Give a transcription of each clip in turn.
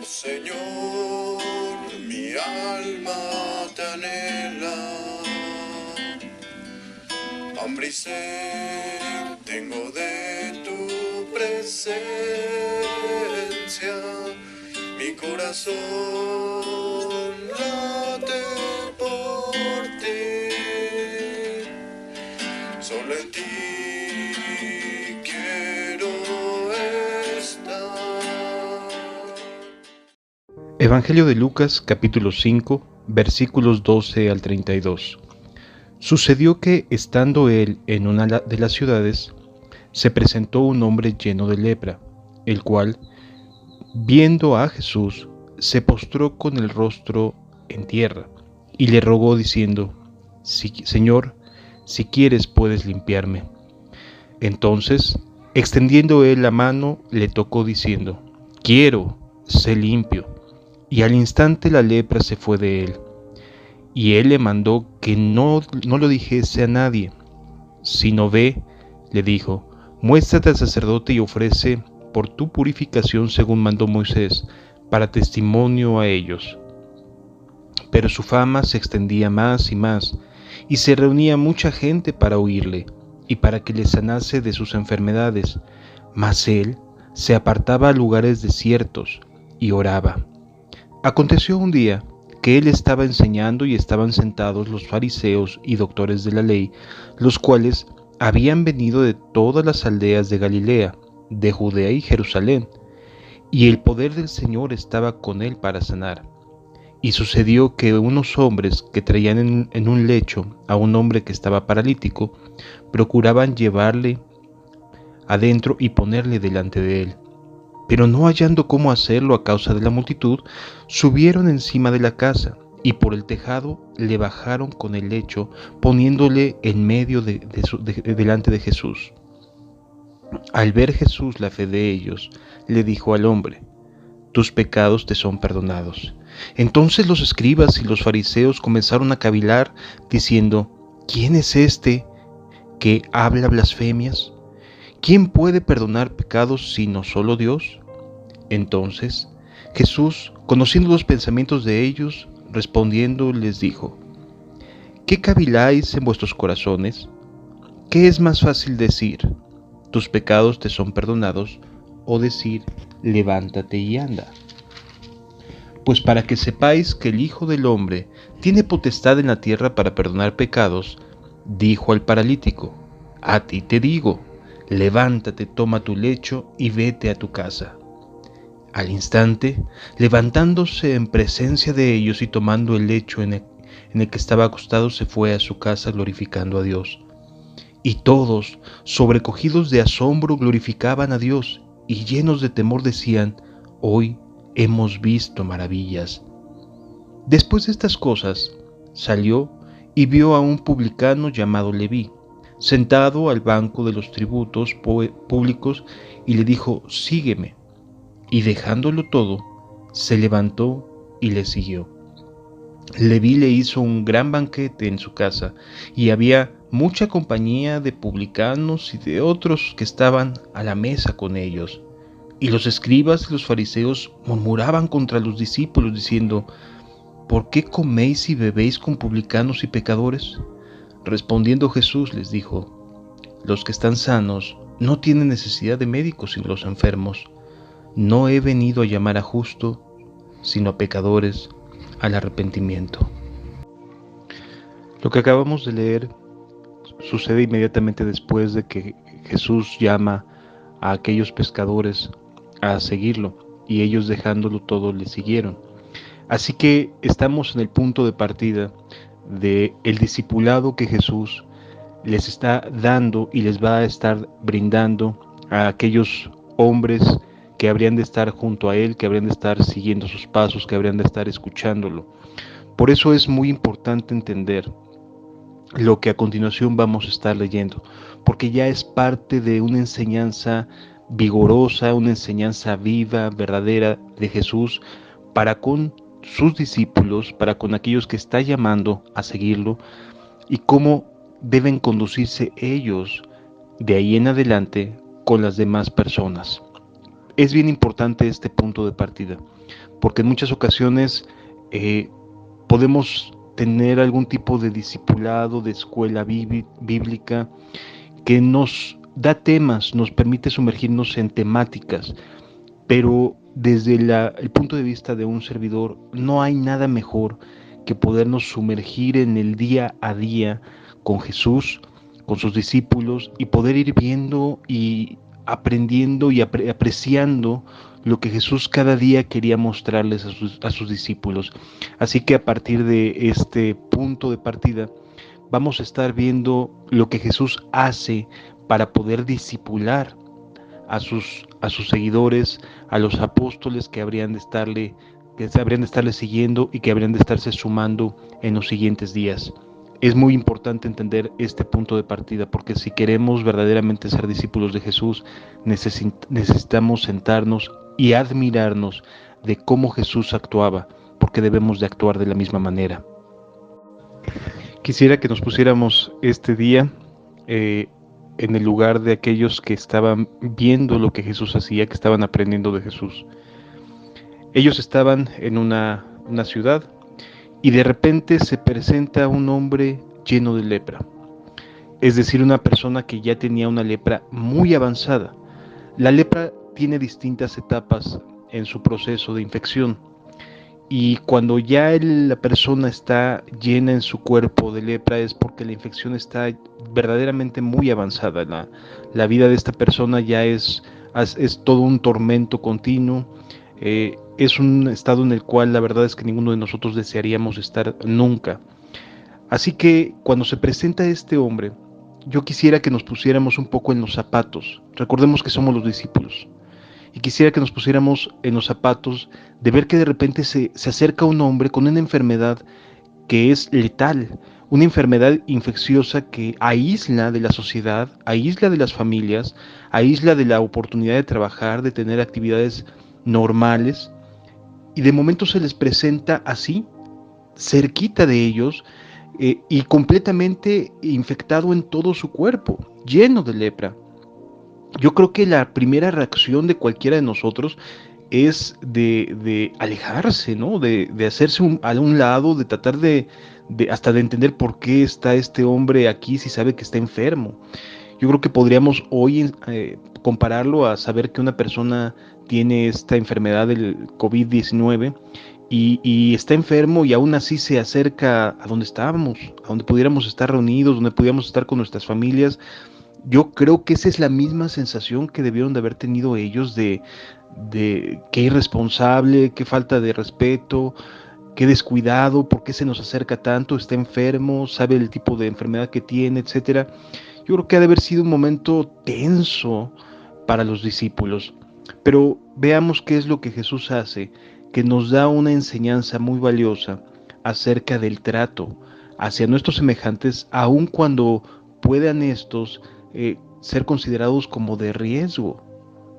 Señor, mi alma te anhela, hambre y sed tengo de tu presencia, mi corazón late por ti, solo en ti quiero estar. Evangelio de Lucas, capítulo 5, versículos 12 al 32. Sucedió que, estando él en una de las ciudades, se presentó un hombre lleno de lepra, el cual, viendo a Jesús, se postró con el rostro en tierra, y le rogó diciendo: Señor, si quieres puedes limpiarme. Entonces, extendiendo él la mano, le tocó diciendo: Quiero, sé limpio. Y al instante la lepra se fue de él. Y él le mandó que no lo dijese a nadie, sino ve, le dijo, muéstrate al sacerdote y ofrece por tu purificación según mandó Moisés, para testimonio a ellos. Pero su fama se extendía más y más, y se reunía mucha gente para oírle, y para que le sanase de sus enfermedades. Mas él se apartaba a lugares desiertos y oraba. Aconteció un día que él estaba enseñando y estaban sentados los fariseos y doctores de la ley, los cuales habían venido de todas las aldeas de Galilea, de Judea y Jerusalén, y el poder del Señor estaba con él para sanar. Y sucedió que unos hombres que traían en un lecho a un hombre que estaba paralítico, procuraban llevarle adentro y ponerle delante de él. Pero no hallando cómo hacerlo a causa de la multitud, subieron encima de la casa, y por el tejado le bajaron con el lecho, poniéndole en medio delante de Jesús. Al ver Jesús la fe de ellos, le dijo al hombre: tus pecados te son perdonados. Entonces los escribas y los fariseos comenzaron a cavilar, diciendo: ¿quién es este que habla blasfemias? ¿Quién puede perdonar pecados sino solo Dios? Entonces Jesús, conociendo los pensamientos de ellos, respondiendo les dijo: ¿qué caviláis en vuestros corazones? ¿Qué es más fácil decir: tus pecados te son perdonados, o decir: levántate y anda? Pues para que sepáis que el Hijo del Hombre tiene potestad en la tierra para perdonar pecados, dijo al paralítico: a ti te digo, levántate, toma tu lecho y vete a tu casa. Al instante, levantándose en presencia de ellos y tomando el lecho en el que estaba acostado, se fue a su casa glorificando a Dios. Y todos, sobrecogidos de asombro, glorificaban a Dios, y llenos de temor decían: hoy hemos visto maravillas. Después de estas cosas, salió y vio a un publicano llamado Leví, sentado al banco de los tributos públicos, y le dijo: sígueme. Y dejándolo todo, se levantó y le siguió. Leví le hizo un gran banquete en su casa, y había mucha compañía de publicanos y de otros que estaban a la mesa con ellos. Y los escribas y los fariseos murmuraban contra los discípulos, diciendo: ¿por qué coméis y bebéis con publicanos y pecadores? Respondiendo Jesús les dijo: los que están sanos no tienen necesidad de médicos sino los enfermos. No he venido a llamar a justos, sino a pecadores al arrepentimiento. Lo que acabamos de leer sucede inmediatamente después de que Jesús llama a aquellos pescadores a seguirlo, y ellos, dejándolo todo, le siguieron. Así que estamos en el punto de partida del discipulado que Jesús les está dando y les va a estar brindando a aquellos hombres que habrían de estar junto a él, que habrían de estar siguiendo sus pasos, que habrían de estar escuchándolo. Por eso es muy importante entender lo que a continuación vamos a estar leyendo, porque ya es parte de una enseñanza vigorosa, una enseñanza viva, verdadera de Jesús para con sus discípulos, para con aquellos que está llamando a seguirlo, y cómo deben conducirse ellos de ahí en adelante con las demás personas. es bien importante este punto de partida, porque en muchas ocasiones podemos tener algún tipo de discipulado, de escuela bíblica, que nos da temas, nos permite sumergirnos en temáticas, pero desde el punto de vista de un servidor, no hay nada mejor que podernos sumergir en el día a día con Jesús, con sus discípulos, y poder ir viendo y aprendiendo y apreciando lo que Jesús cada día quería mostrarles a sus discípulos. Así que a partir de este punto de partida, vamos a estar viendo lo que Jesús hace para poder discipular a sus seguidores, a los apóstoles que habrían de estarle siguiendo y que habrían de estarse sumando en los siguientes días. Es muy importante entender este punto de partida, porque si queremos verdaderamente ser discípulos de Jesús, necesitamos sentarnos y admirarnos de cómo Jesús actuaba, porque debemos de actuar de la misma manera. Quisiera que nos pusiéramos este día en el lugar de aquellos que estaban viendo lo que Jesús hacía, que estaban aprendiendo de Jesús. Ellos estaban en una ciudad y de repente se presenta un hombre lleno de lepra, es decir, una persona que ya tenía una lepra muy avanzada. La lepra tiene distintas etapas en su proceso de infección, y cuando ya la persona está llena en su cuerpo de lepra es porque la infección está verdaderamente muy avanzada. La vida de esta persona ya es todo un tormento continuo. Es un estado en el cual la verdad es que ninguno de nosotros desearíamos estar nunca. Así que cuando se presenta este hombre, yo quisiera que nos pusiéramos un poco en los zapatos. Recordemos que somos los discípulos. Y quisiera que nos pusiéramos en los zapatos de ver que de repente se acerca un hombre con una enfermedad que es letal, una enfermedad infecciosa que aísla de la sociedad, aísla de las familias, aísla de la oportunidad de trabajar, de tener actividades normales, y de momento se les presenta así, cerquita de ellos, y completamente infectado en todo su cuerpo, lleno de lepra. Yo creo que la primera reacción de cualquiera de nosotros es de alejarse, ¿no? De hacerse a un lado, de tratar hasta de entender por qué está este hombre aquí si sabe que está enfermo. Yo creo que podríamos hoy compararlo a saber que una persona tiene esta enfermedad del COVID-19 y está enfermo y aún así se acerca a donde estábamos, a donde pudiéramos estar reunidos, donde pudiéramos estar con nuestras familias. Yo creo que esa es la misma sensación que debieron de haber tenido ellos de qué irresponsable, qué falta de respeto, qué descuidado, por qué se nos acerca tanto, está enfermo, sabe el tipo de enfermedad que tiene, etcétera. Yo creo que ha de haber sido un momento tenso para los discípulos. Pero veamos qué es lo que Jesús hace, que nos da una enseñanza muy valiosa acerca del trato hacia nuestros semejantes, aun cuando puedan estos ser considerados como de riesgo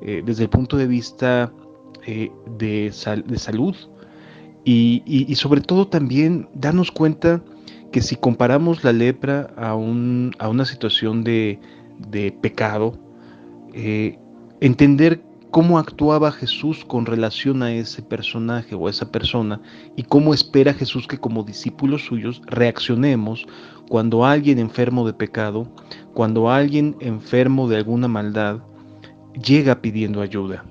desde el punto de vista de salud y sobre todo también darnos cuenta que si comparamos la lepra a una situación de pecado, entender cómo actuaba Jesús con relación a ese personaje o a esa persona y cómo espera Jesús que como discípulos suyos reaccionemos cuando alguien enfermo de pecado, cuando alguien enfermo de alguna maldad llega pidiendo ayuda.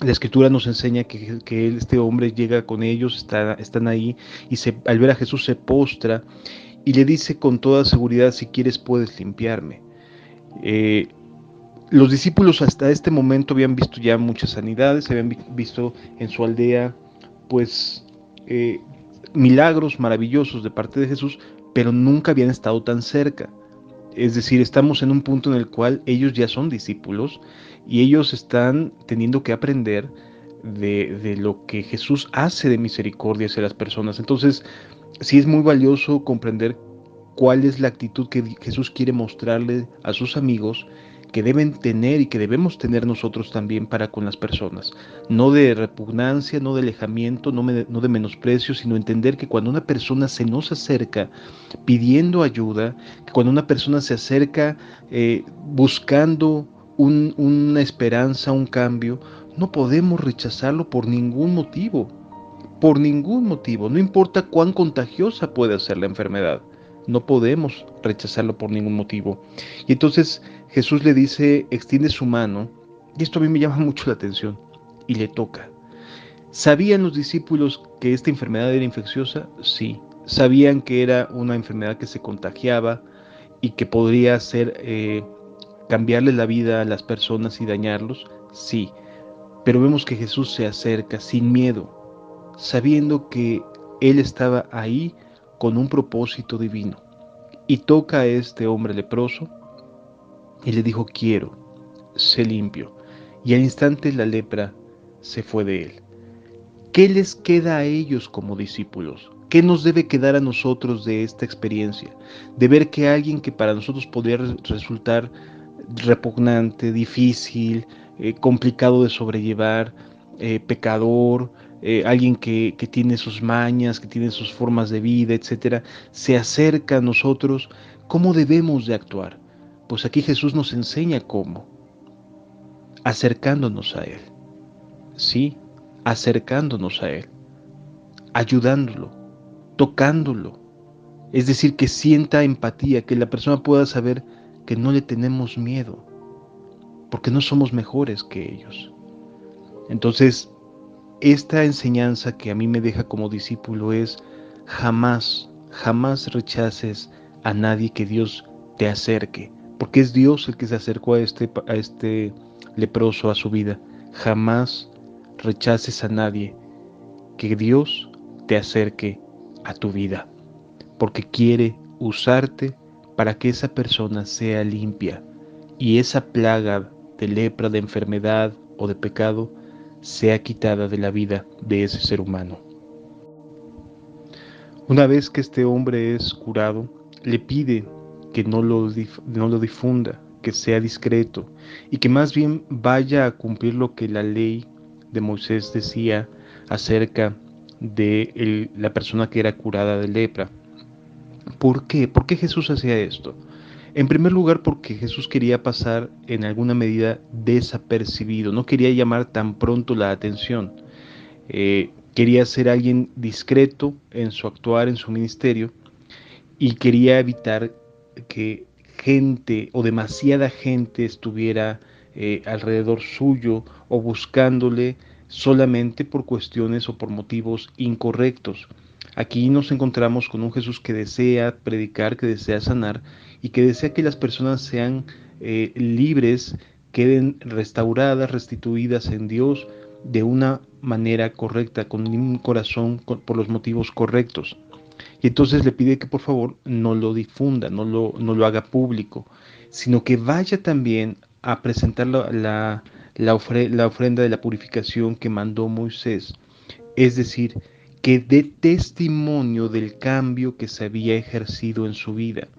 La Escritura nos enseña que este hombre llega con ellos, están ahí y al ver a Jesús se postra y le dice con toda seguridad: si quieres puedes limpiarme. Los discípulos hasta este momento habían visto ya muchas sanidades, habían visto en su aldea pues milagros maravillosos de parte de Jesús, pero nunca habían estado tan cerca. Es decir, estamos en un punto en el cual ellos ya son discípulos y ellos están teniendo que aprender de lo que Jesús hace de misericordia hacia las personas. Entonces, sí es muy valioso comprender cuál es la actitud que Jesús quiere mostrarle a sus amigos, que deben tener y que debemos tener nosotros también para con las personas. No de repugnancia, no de alejamiento, no de menosprecio, sino entender que cuando una persona se nos acerca pidiendo ayuda, que cuando una persona se acerca buscando una esperanza, un cambio, No podemos rechazarlo por ningún motivo, no importa cuán contagiosa pueda ser la enfermedad. No podemos rechazarlo por ningún motivo. Y entonces Jesús le dice, extiende su mano, y esto a mí me llama mucho la atención, y le toca. ¿Sabían los discípulos que esta enfermedad era infecciosa? Sí. ¿Sabían que era una enfermedad que se contagiaba y que podría hacer cambiarle la vida a las personas y dañarlos? Sí. Pero vemos que Jesús se acerca sin miedo, sabiendo que Él estaba ahí con un propósito divino. Y toca a este hombre leproso y le dijo, quiero, sé limpio. Y al instante la lepra se fue de él. ¿Qué les queda a ellos como discípulos? ¿Qué nos debe quedar a nosotros de esta experiencia? De ver que alguien que para nosotros podría resultar repugnante, difícil, complicado de sobrellevar, pecador, alguien que tiene sus mañas, que tiene sus formas de vida, etcétera, se acerca a nosotros, ¿cómo debemos de actuar? Pues aquí Jesús nos enseña cómo, acercándonos a Él, ¿sí? Acercándonos a Él, ayudándolo, tocándolo, es decir, que sienta empatía, que la persona pueda saber que no le tenemos miedo, porque no somos mejores que ellos. Entonces, esta enseñanza que a mí me deja como discípulo es jamás, jamás rechaces a nadie que Dios te acerque, porque es Dios el que se acercó a este leproso a su vida. Jamás rechaces a nadie que Dios te acerque a tu vida, porque quiere usarte para que esa persona sea limpia y esa plaga de lepra, de enfermedad o de pecado sea quitada de la vida de ese ser humano. Una vez que este hombre es curado, le pide que no lo difunda, que sea discreto y que más bien vaya a cumplir lo que la ley de Moisés decía acerca de la persona que era curada de lepra. ¿Por qué? ¿Por qué Jesús hacía esto? En primer lugar, porque Jesús quería pasar en alguna medida desapercibido, no quería llamar tan pronto la atención. Quería ser alguien discreto en su actuar, en su ministerio, y quería evitar que gente o demasiada gente estuviera alrededor suyo o buscándole solamente por cuestiones o por motivos incorrectos. Aquí nos encontramos con un Jesús que desea predicar, que desea sanar y que desea que las personas sean libres, queden restauradas, restituidas en Dios de una manera correcta, con un corazón por los motivos correctos. Y entonces le pide que por favor no lo difunda, no lo haga público, sino que vaya también a presentar la ofrenda de la purificación que mandó Moisés. Es decir, que dé testimonio del cambio que se había ejercido en su vida.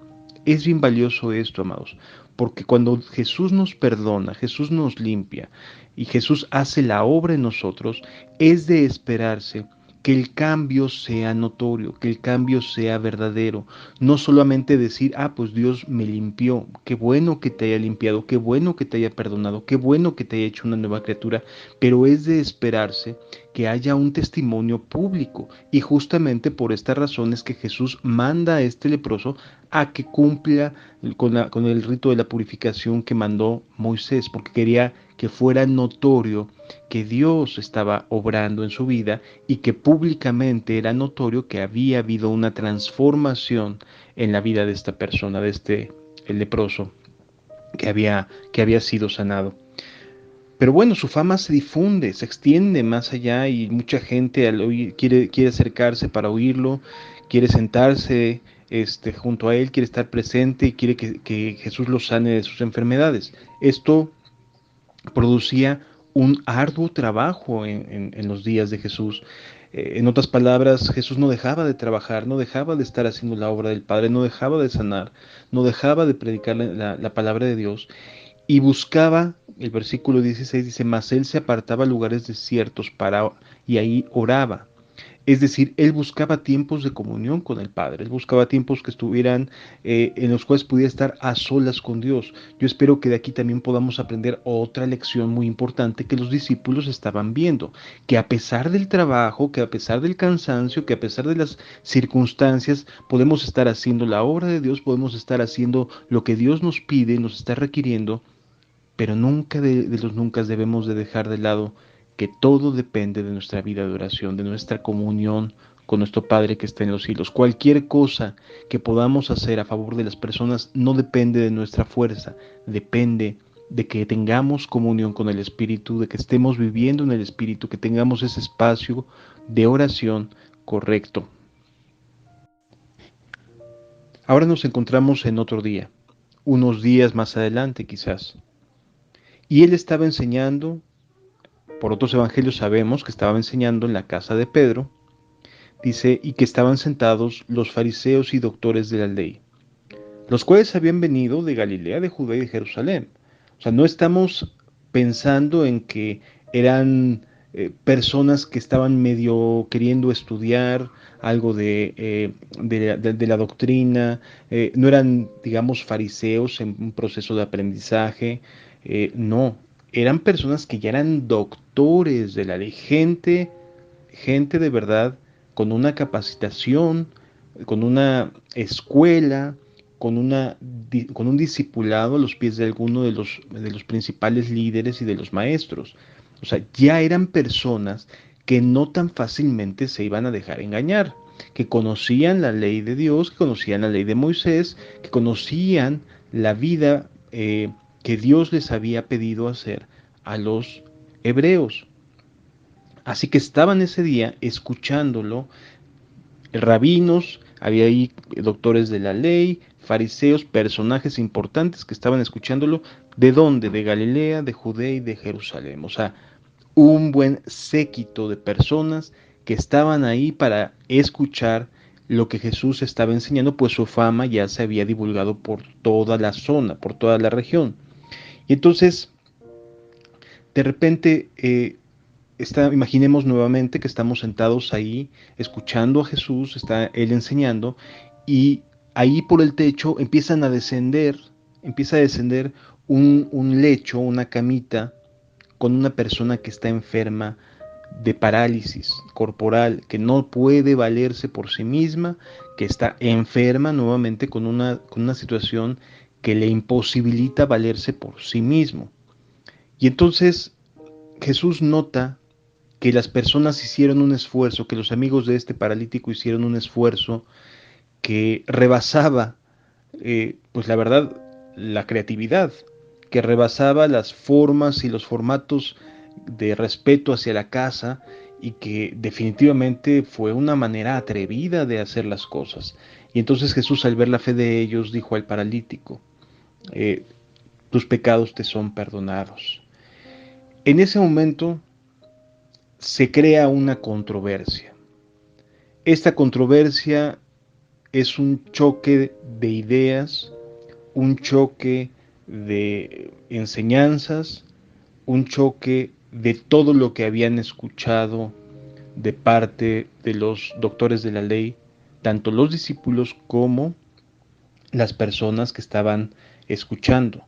Es bien valioso esto, amados, porque cuando Jesús nos perdona, Jesús nos limpia y Jesús hace la obra en nosotros, es de esperarse que el cambio sea notorio, que el cambio sea verdadero, no solamente decir, pues Dios me limpió, qué bueno que te haya limpiado, qué bueno que te haya perdonado, qué bueno que te haya hecho una nueva criatura, pero es de esperarse que haya un testimonio público y justamente por esta razón es que Jesús manda a este leproso a que cumpla con el rito de la purificación que mandó Moisés, porque quería que fuera notorio que Dios estaba obrando en su vida y que públicamente era notorio que había habido una transformación en la vida de esta persona, de este el leproso que había sido sanado. Pero bueno, su fama se difunde, se extiende más allá y mucha gente quiere acercarse para oírlo, quiere sentarse junto a él, quiere estar presente y quiere que Jesús lo sane de sus enfermedades. Esto producía un arduo trabajo en los días de Jesús. En otras palabras, Jesús no dejaba de trabajar, no dejaba de estar haciendo la obra del Padre, no dejaba de sanar, no dejaba de predicar la palabra de Dios y buscaba, el versículo 16 dice, mas él se apartaba a lugares desiertos y ahí oraba. Es decir, él buscaba tiempos de comunión con el Padre, él buscaba tiempos que estuvieran, en los cuales pudiera estar a solas con Dios. Yo espero que de aquí también podamos aprender otra lección muy importante que los discípulos estaban viendo, que a pesar del trabajo, que a pesar del cansancio, que a pesar de las circunstancias, podemos estar haciendo la obra de Dios, podemos estar haciendo lo que Dios nos pide, nos está requiriendo, pero nunca de los nunca debemos de dejar de lado que todo depende de nuestra vida de oración, de nuestra comunión con nuestro Padre que está en los cielos. Cualquier cosa que podamos hacer a favor de las personas no depende de nuestra fuerza, depende de que tengamos comunión con el Espíritu, de que estemos viviendo en el Espíritu, que tengamos ese espacio de oración correcto. Ahora nos encontramos en otro día, unos días más adelante quizás, y él estaba enseñando. Por otros evangelios sabemos que estaba enseñando en la casa de Pedro, dice, y que estaban sentados los fariseos y doctores de la ley, los cuales habían venido de Galilea, de Judea y de Jerusalén. O sea, no estamos pensando en que eran personas que estaban medio queriendo estudiar algo de la doctrina, no eran, digamos, fariseos en un proceso de aprendizaje, no, eran personas que ya eran doctores de la ley, gente de verdad con una capacitación, con una escuela, con un discipulado a los pies de alguno de los principales líderes y de los maestros. O sea, ya eran personas que no tan fácilmente se iban a dejar engañar, que conocían la ley de Dios, que conocían la ley de Moisés, que conocían la vida que Dios les había pedido hacer a los hebreos. Así que estaban ese día escuchándolo, rabinos, había ahí doctores de la ley, fariseos, personajes importantes que estaban escuchándolo. ¿De dónde? De Galilea, de Judea y de Jerusalén. O sea, un buen séquito de personas que estaban ahí para escuchar lo que Jesús estaba enseñando, pues su fama ya se había divulgado por toda la zona, por toda la región. Y entonces, de repente, imaginemos nuevamente que estamos sentados ahí escuchando a Jesús, está él enseñando, y ahí por el techo empieza a descender un lecho, una camita con una persona que está enferma de parálisis corporal, que no puede valerse por sí misma, que está enferma nuevamente con una situación que le imposibilita valerse por sí mismo. Y entonces Jesús nota que las personas hicieron un esfuerzo, que los amigos de este paralítico hicieron un esfuerzo que rebasaba, pues la verdad, la creatividad, que rebasaba las formas y los formatos de respeto hacia la casa y que definitivamente fue una manera atrevida de hacer las cosas. Y entonces Jesús, al ver la fe de ellos, dijo al paralítico, eh, tus pecados te son perdonados. En ese momento se crea una controversia. Esta controversia es un choque de ideas, un choque de enseñanzas, un choque de todo lo que habían escuchado de parte de los doctores de la ley, tanto los discípulos como las personas que estaban escuchando.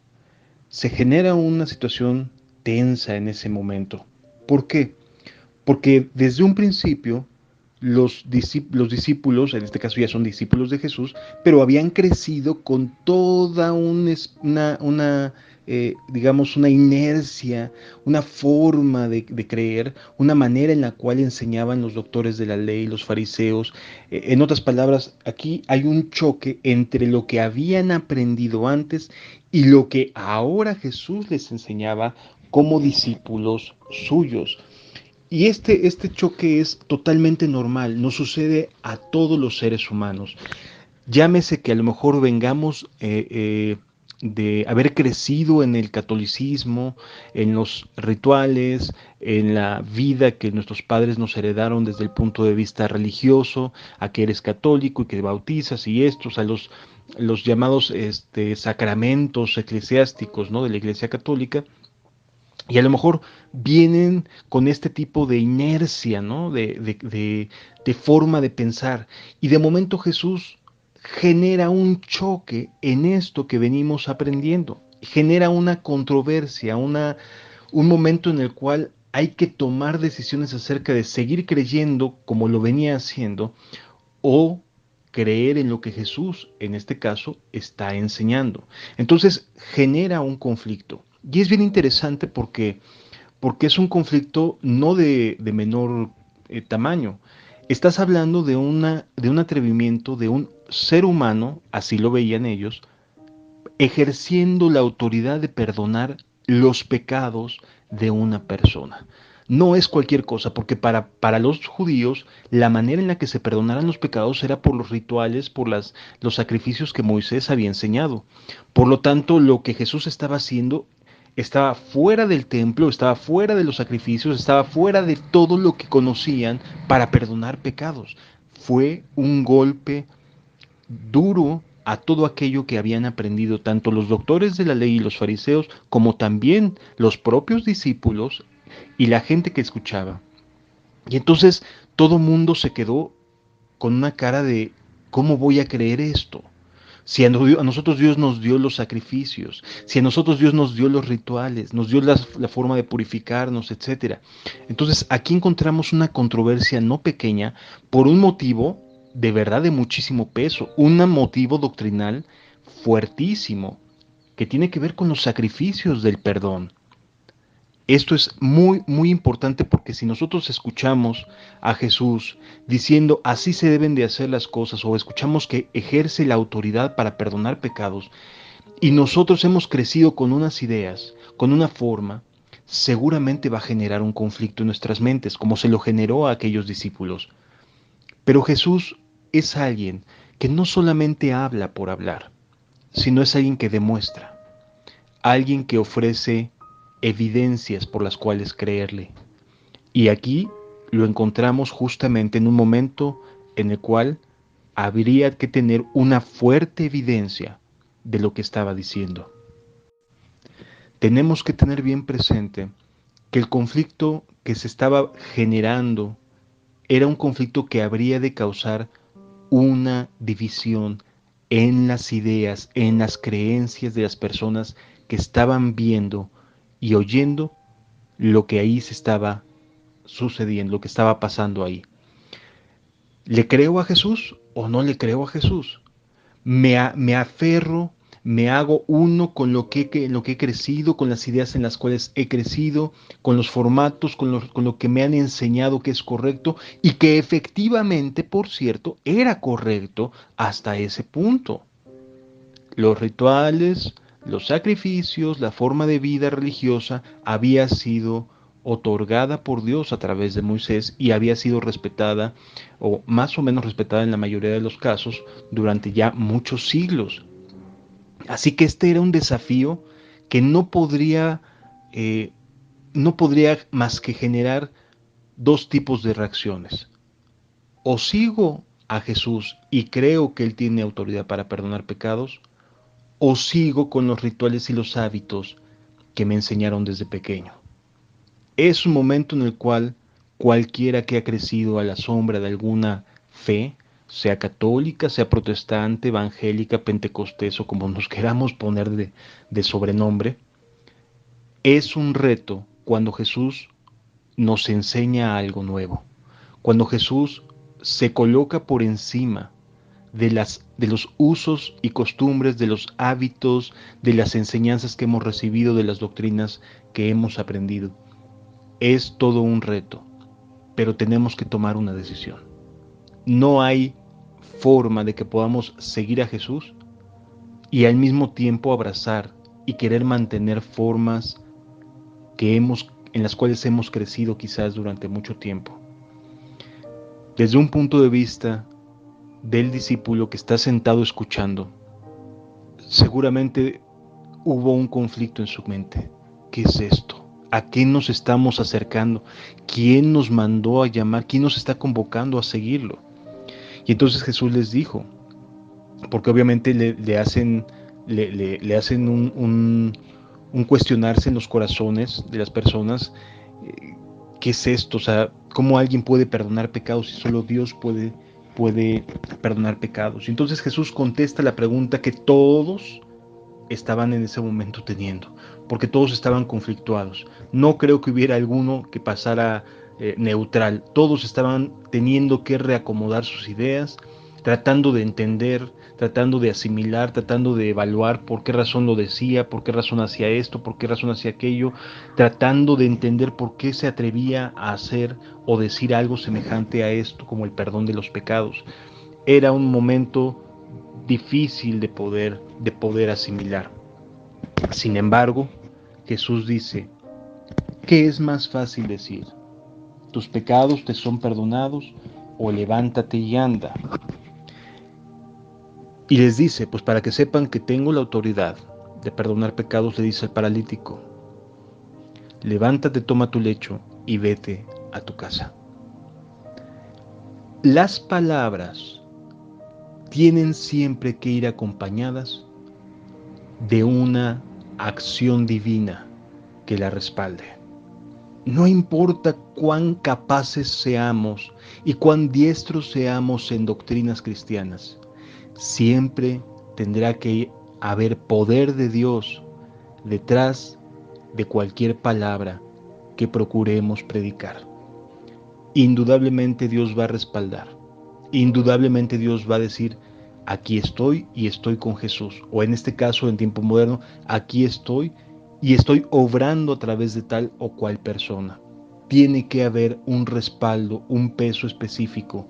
Se genera una situación tensa en ese momento. ¿Por qué? Porque desde un principio los discípulos, en este caso ya son discípulos de Jesús, pero habían crecido con toda digamos, una inercia, una forma de creer, una manera en la cual enseñaban los doctores de la ley, los fariseos. En otras palabras, aquí hay un choque entre lo que habían aprendido antes y lo que ahora Jesús les enseñaba como discípulos suyos. Y este choque es totalmente normal, nos sucede a todos los seres humanos. Llámese que a lo mejor vengamos de haber crecido en el catolicismo, en los rituales, en la vida que nuestros padres nos heredaron desde el punto de vista religioso, a que eres católico y que bautizas y estos, a los llamados sacramentos eclesiásticos, ¿no?, de la Iglesia Católica. Y a lo mejor vienen con este tipo de inercia, ¿no? De forma de pensar. Y de momento Jesús genera un choque en esto que venimos aprendiendo. Genera una controversia, un momento en el cual hay que tomar decisiones acerca de seguir creyendo como lo venía haciendo o creer en lo que Jesús, en este caso, está enseñando. Entonces genera un conflicto. Y es bien interesante porque es un conflicto no de menor tamaño. Estás hablando de un atrevimiento de un ser humano, así lo veían ellos, ejerciendo la autoridad de perdonar los pecados de una persona. No es cualquier cosa, porque para los judíos la manera en la que se perdonaran los pecados era por los rituales, por los sacrificios que Moisés había enseñado. Por lo tanto, lo que Jesús estaba haciendo estaba fuera del templo, estaba fuera de los sacrificios, estaba fuera de todo lo que conocían para perdonar pecados. Fue un golpe duro a todo aquello que habían aprendido tanto los doctores de la ley y los fariseos, como también los propios discípulos y la gente que escuchaba. Y entonces todo mundo se quedó con una cara de ¿cómo voy a creer esto? Si a nosotros Dios nos dio los sacrificios, si a nosotros Dios nos dio los rituales, nos dio la forma de purificarnos, etcétera. Entonces aquí encontramos una controversia no pequeña por un motivo de verdad de muchísimo peso, un motivo doctrinal fuertísimo que tiene que ver con los sacrificios del perdón. Esto es muy, muy importante porque si nosotros escuchamos a Jesús diciendo así se deben de hacer las cosas o escuchamos que ejerce la autoridad para perdonar pecados y nosotros hemos crecido con unas ideas, con una forma, seguramente va a generar un conflicto en nuestras mentes como se lo generó a aquellos discípulos. Pero Jesús es alguien que no solamente habla por hablar, sino es alguien que demuestra, alguien que ofrece evidencias por las cuales creerle. Y aquí lo encontramos justamente en un momento en el cual habría que tener una fuerte evidencia de lo que estaba diciendo. Tenemos que tener bien presente que el conflicto que se estaba generando era un conflicto que habría de causar una división en las ideas, en las creencias de las personas que estaban viendo y oyendo lo que ahí se estaba sucediendo, lo que estaba pasando ahí. ¿Le creo a Jesús o no le creo a Jesús? Me aferro, me hago uno con lo que he crecido, con las ideas en las cuales he crecido, con los formatos, con lo que me han enseñado que es correcto y que efectivamente, por cierto, era correcto hasta ese punto. Los rituales, los sacrificios, la forma de vida religiosa había sido otorgada por Dios a través de Moisés y había sido respetada o más o menos respetada en la mayoría de los casos durante ya muchos siglos. Así que este era un desafío que eh, no podría más que generar dos tipos de reacciones. O sigo a Jesús y creo que Él tiene autoridad para perdonar pecados, o sigo con los rituales y los hábitos que me enseñaron desde pequeño. Es un momento en el cual cualquiera que ha crecido a la sombra de alguna fe, sea católica, sea protestante, evangélica, pentecostés o como nos queramos poner de sobrenombre, es un reto cuando Jesús nos enseña algo nuevo, cuando Jesús se coloca por encima de los usos y costumbres, de los hábitos, de las enseñanzas que hemos recibido, de las doctrinas que hemos aprendido. Es todo un reto, pero tenemos que tomar una decisión. No hay forma de que podamos seguir a Jesús y al mismo tiempo abrazar y querer mantener formas en las cuales hemos crecido quizás durante mucho tiempo. Desde un punto de vista del discípulo que está sentado escuchando, seguramente hubo un conflicto en su mente. ¿Qué es esto? ¿A qué nos estamos acercando? ¿Quién nos mandó a llamar? ¿Quién nos está convocando a seguirlo? Y entonces Jesús les dijo, porque obviamente le hacen un cuestionarse en los corazones de las personas. ¿Qué es esto? O sea, ¿cómo alguien puede perdonar pecados si solo Dios puede perdonar pecados? Y entonces Jesús contesta la pregunta que todos estaban en ese momento teniendo, porque todos estaban conflictuados. No creo que hubiera alguno que pasara neutral. Todos estaban teniendo que reacomodar sus ideas, tratando de entender, tratando de asimilar, tratando de evaluar por qué razón lo decía, por qué razón hacía esto, por qué razón hacía aquello, tratando de entender por qué se atrevía a hacer o decir algo semejante a esto, como el perdón de los pecados. Era un momento difícil de poder asimilar. Sin embargo, Jesús dice, ¿qué es más fácil decir? ¿Tus pecados te son perdonados o levántate y anda? Y les dice, pues para que sepan que tengo la autoridad de perdonar pecados, le dice al paralítico, levántate, toma tu lecho y vete a tu casa. Las palabras tienen siempre que ir acompañadas de una acción divina que la respalde. No importa cuán capaces seamos y cuán diestros seamos en doctrinas cristianas, siempre tendrá que haber poder de Dios detrás de cualquier palabra que procuremos predicar. Indudablemente Dios va a respaldar. Indudablemente Dios va a decir, aquí estoy y estoy con Jesús. O en este caso, en tiempo moderno, aquí estoy y estoy obrando a través de tal o cual persona. Tiene que haber un respaldo, un peso específico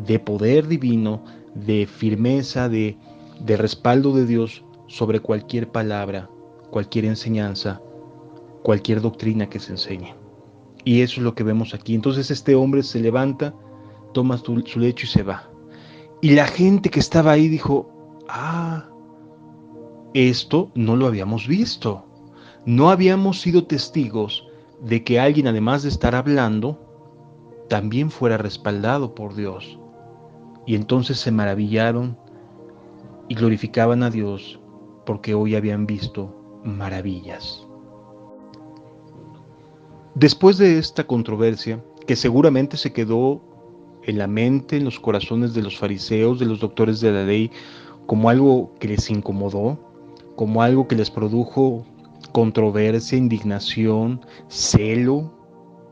de poder divino, de firmeza, de respaldo de Dios sobre cualquier palabra, cualquier enseñanza, cualquier doctrina que se enseñe. Y eso es lo que vemos aquí. Entonces este hombre se levanta, toma su lecho y se va. Y la gente que estaba ahí dijo, esto no lo habíamos visto. No habíamos sido testigos de que alguien, además de estar hablando, también fuera respaldado por Dios. Y entonces se maravillaron y glorificaban a Dios porque hoy habían visto maravillas. Después de esta controversia, que seguramente se quedó en la mente, en los corazones de los fariseos, de los doctores de la ley, como algo que les incomodó, como algo que les produjo controversia, indignación, celo,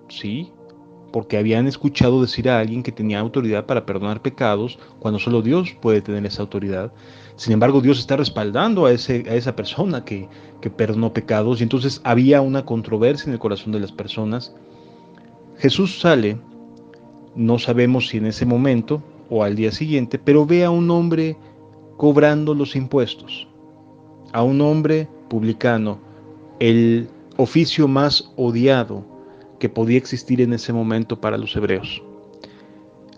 ¿sí? Porque habían escuchado decir a alguien que tenía autoridad para perdonar pecados, cuando solo Dios puede tener esa autoridad. Sin embargo, Dios está respaldando a esa persona que perdonó pecados, y entonces había una controversia en el corazón de las personas. Jesús sale, no sabemos si en ese momento o al día siguiente, pero ve a un hombre cobrando los impuestos, a un hombre publicano, el oficio más odiado que podía existir en ese momento para los hebreos.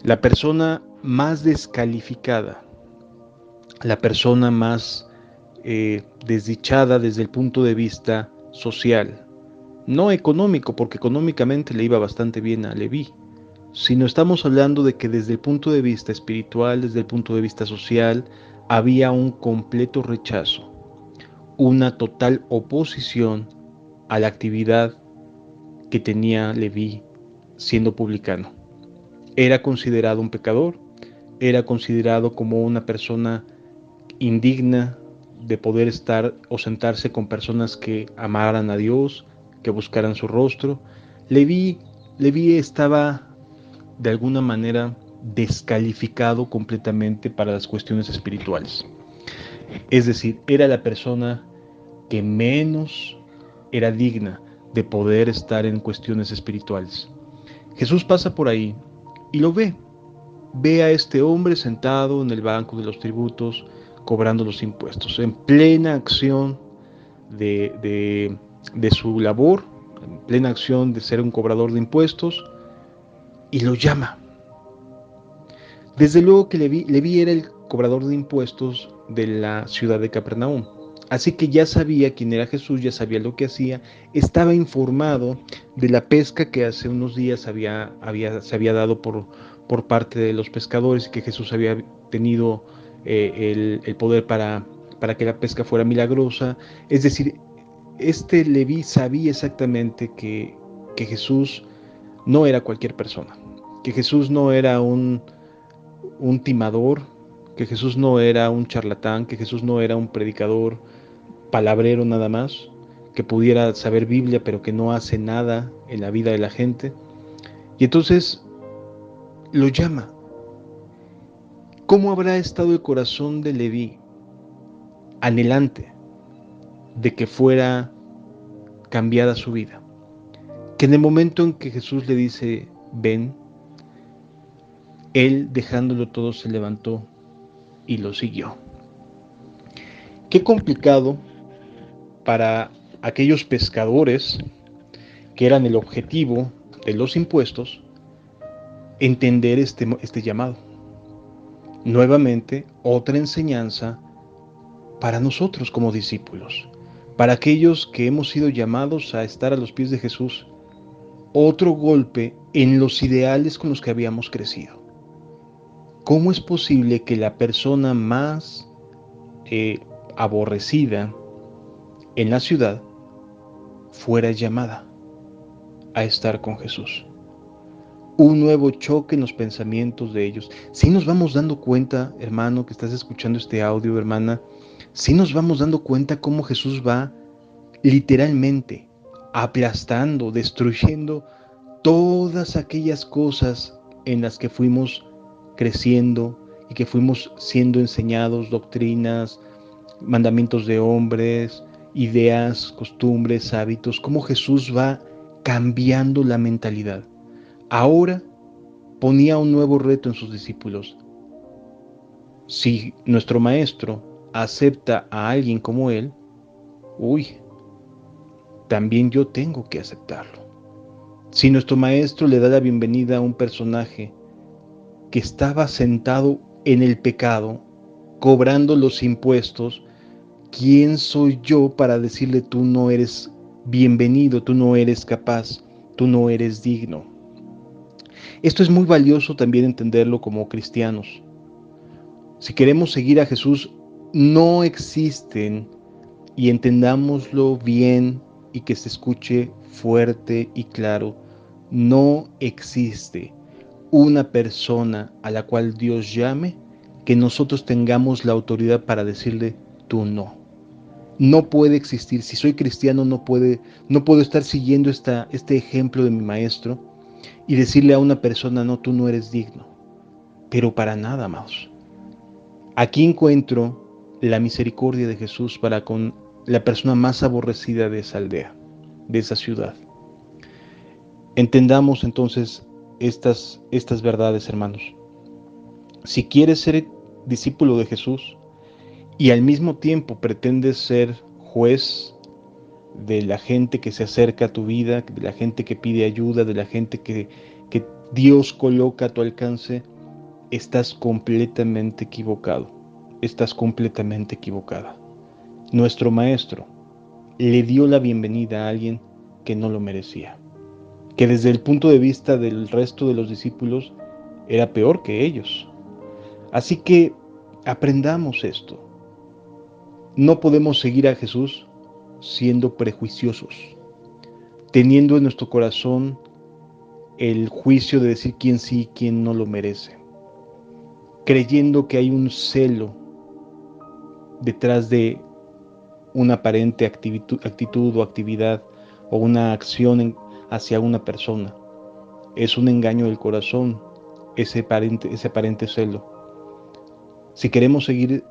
La persona más descalificada, la persona más desdichada desde el punto de vista social, no económico, porque económicamente le iba bastante bien a Leví, sino estamos hablando de que desde el punto de vista espiritual, desde el punto de vista social, había un completo rechazo, una total oposición a la actividad que tenía Leví siendo publicano. Era considerado un pecador, era considerado como una persona indigna de poder estar o sentarse con personas que amaran a Dios, que buscaran su rostro. Leví estaba de alguna manera descalificado completamente para las cuestiones espirituales. Es decir, era la persona que menos era digna de poder estar en cuestiones espirituales. Jesús pasa por ahí y lo ve. Ve a este hombre sentado en el banco de los tributos, cobrando los impuestos, en plena acción de su labor, en plena acción de ser un cobrador de impuestos, y lo llama. Desde luego que Leví era el cobrador de impuestos de la ciudad de Capernaum. Así que ya sabía quién era Jesús, ya sabía lo que hacía, estaba informado de la pesca que hace unos días se había dado por parte de los pescadores, y que Jesús había tenido el poder para que la pesca fuera milagrosa. Es decir, este Leví sabía exactamente que Jesús no era cualquier persona, que Jesús no era un timador, que Jesús no era un charlatán, que Jesús no era un predicador palabrero nada más, que pudiera saber Biblia pero que no hace nada en la vida de la gente. Y entonces lo llama. ¿Cómo habrá estado el corazón de Leví anhelante de que fuera cambiada su vida? Que en el momento en que Jesús le dice, ven, él dejándolo todo se levantó y lo siguió. Qué complicado para aquellos pescadores que eran el objetivo de los impuestos entender este llamado. Nuevamente, otra enseñanza para nosotros como discípulos, para aquellos que hemos sido llamados a estar a los pies de Jesús, otro golpe en los ideales con los que habíamos crecido. ¿Cómo es posible que la persona más aborrecida en la ciudad fuera llamada a estar con Jesús? Un nuevo choque en los pensamientos de ellos. Si nos vamos dando cuenta, hermano, que estás escuchando este audio, hermana, si nos vamos dando cuenta cómo Jesús va literalmente aplastando, destruyendo todas aquellas cosas en las que fuimos creciendo y que fuimos siendo enseñados, doctrinas, mandamientos de hombres, ideas, costumbres, hábitos, cómo Jesús va cambiando la mentalidad. Ahora ponía un nuevo reto en sus discípulos. Si nuestro maestro acepta a alguien como él, también yo tengo que aceptarlo. Si nuestro maestro le da la bienvenida a un personaje que estaba sentado en el pecado, cobrando los impuestos, ¿quién soy yo para decirle tú no eres bienvenido, tú no eres capaz, tú no eres digno? Esto es muy valioso también entenderlo como cristianos. Si queremos seguir a Jesús, no existen, y entendámoslo bien y que se escuche fuerte y claro, no existe una persona a la cual Dios llame que nosotros tengamos la autoridad para decirle tú no. No puede existir. Si soy cristiano no puedo estar siguiendo este ejemplo de mi maestro y decirle a una persona no, tú no eres digno. Pero para nada más. Aquí encuentro la misericordia de Jesús para con la persona más aborrecida de esa aldea, de esa ciudad. Entendamos entonces estas verdades, hermanos. Si quieres ser discípulo de Jesús y al mismo tiempo pretendes ser juez de la gente que se acerca a tu vida, de la gente que pide ayuda, de la gente que Dios coloca a tu alcance, estás completamente equivocado. Estás completamente equivocada. Nuestro maestro le dio la bienvenida a alguien que no lo merecía, que desde el punto de vista del resto de los discípulos era peor que ellos. Así que aprendamos esto. No podemos seguir a Jesús siendo prejuiciosos, teniendo en nuestro corazón el juicio de decir quién sí y quién no lo merece, creyendo que hay un celo detrás de una aparente actitud o actividad o una acción hacia una persona. Es un engaño del corazón, ese aparente celo. Si queremos seguir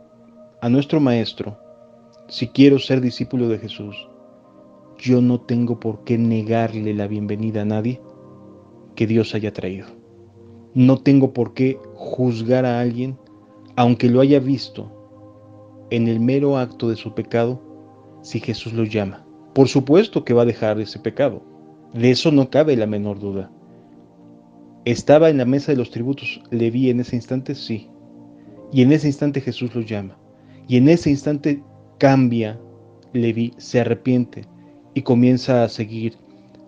a nuestro Maestro, si quiero ser discípulo de Jesús, yo no tengo por qué negarle la bienvenida a nadie que Dios haya traído. No tengo por qué juzgar a alguien, aunque lo haya visto en el mero acto de su pecado, si Jesús lo llama. Por supuesto que va a dejar ese pecado. De eso no cabe la menor duda. ¿Estaba en la mesa de los tributos Leví en ese instante? Sí. Y en ese instante Jesús lo llama. Y en ese instante cambia Leví, se arrepiente y comienza a seguir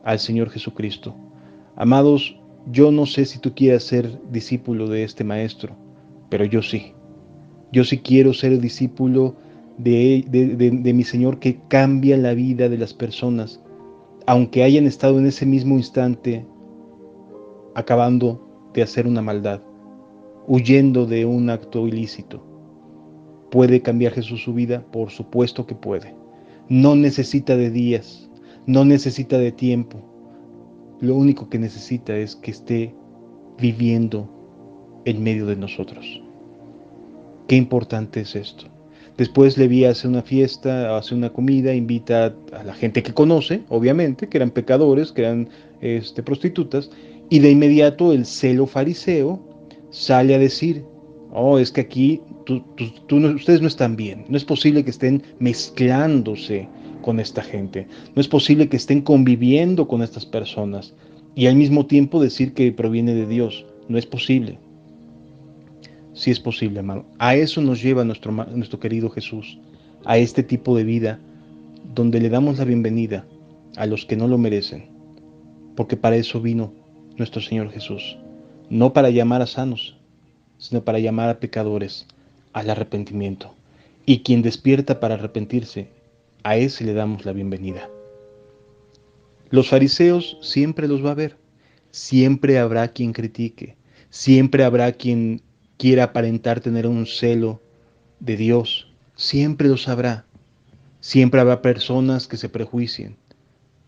al Señor Jesucristo. Amados, yo no sé si tú quieras ser discípulo de este Maestro, pero yo sí. Yo sí quiero ser discípulo de mi Señor que cambia la vida de las personas, aunque hayan estado en ese mismo instante acabando de hacer una maldad, huyendo de un acto ilícito. ¿Puede cambiar Jesús su vida? Por supuesto que puede. No necesita de días, no necesita de tiempo. Lo único que necesita es que esté viviendo en medio de nosotros. Qué importante es esto. Después le vi hacer una fiesta, hacer una comida, invita a la gente que conoce, obviamente, que eran pecadores, que eran prostitutas, y de inmediato el celo fariseo sale a decir, oh, es que aquí ustedes no están bien, no es posible que estén mezclándose con esta gente, no es posible que estén conviviendo con estas personas, y al mismo tiempo decir que proviene de Dios, no es posible. Sí es posible, hermano. A eso nos lleva nuestro querido Jesús, a este tipo de vida donde le damos la bienvenida a los que no lo merecen, porque para eso vino nuestro Señor Jesús, no para llamar a sanos, sino para llamar a pecadores al arrepentimiento. Y quien despierta para arrepentirse, a ese le damos la bienvenida. Los fariseos siempre los va a ver, siempre habrá quien critique, siempre habrá quien quiera aparentar tener un celo de Dios, siempre lo sabrá, siempre habrá personas que se prejuicien,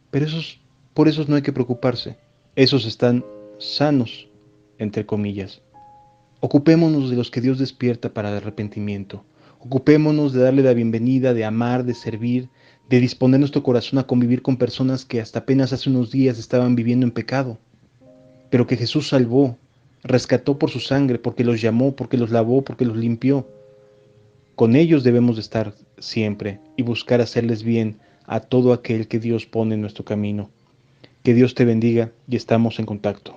pero por esos no hay que preocuparse, esos están sanos, entre comillas. Ocupémonos de los que Dios despierta para el arrepentimiento, ocupémonos de darle la bienvenida, de amar, de servir, de disponer nuestro corazón a convivir con personas que hasta apenas hace unos días estaban viviendo en pecado, pero que Jesús salvó, rescató por su sangre, porque los llamó, porque los lavó, porque los limpió. Con ellos debemos de estar siempre y buscar hacerles bien a todo aquel que Dios pone en nuestro camino. Que Dios te bendiga y estamos en contacto.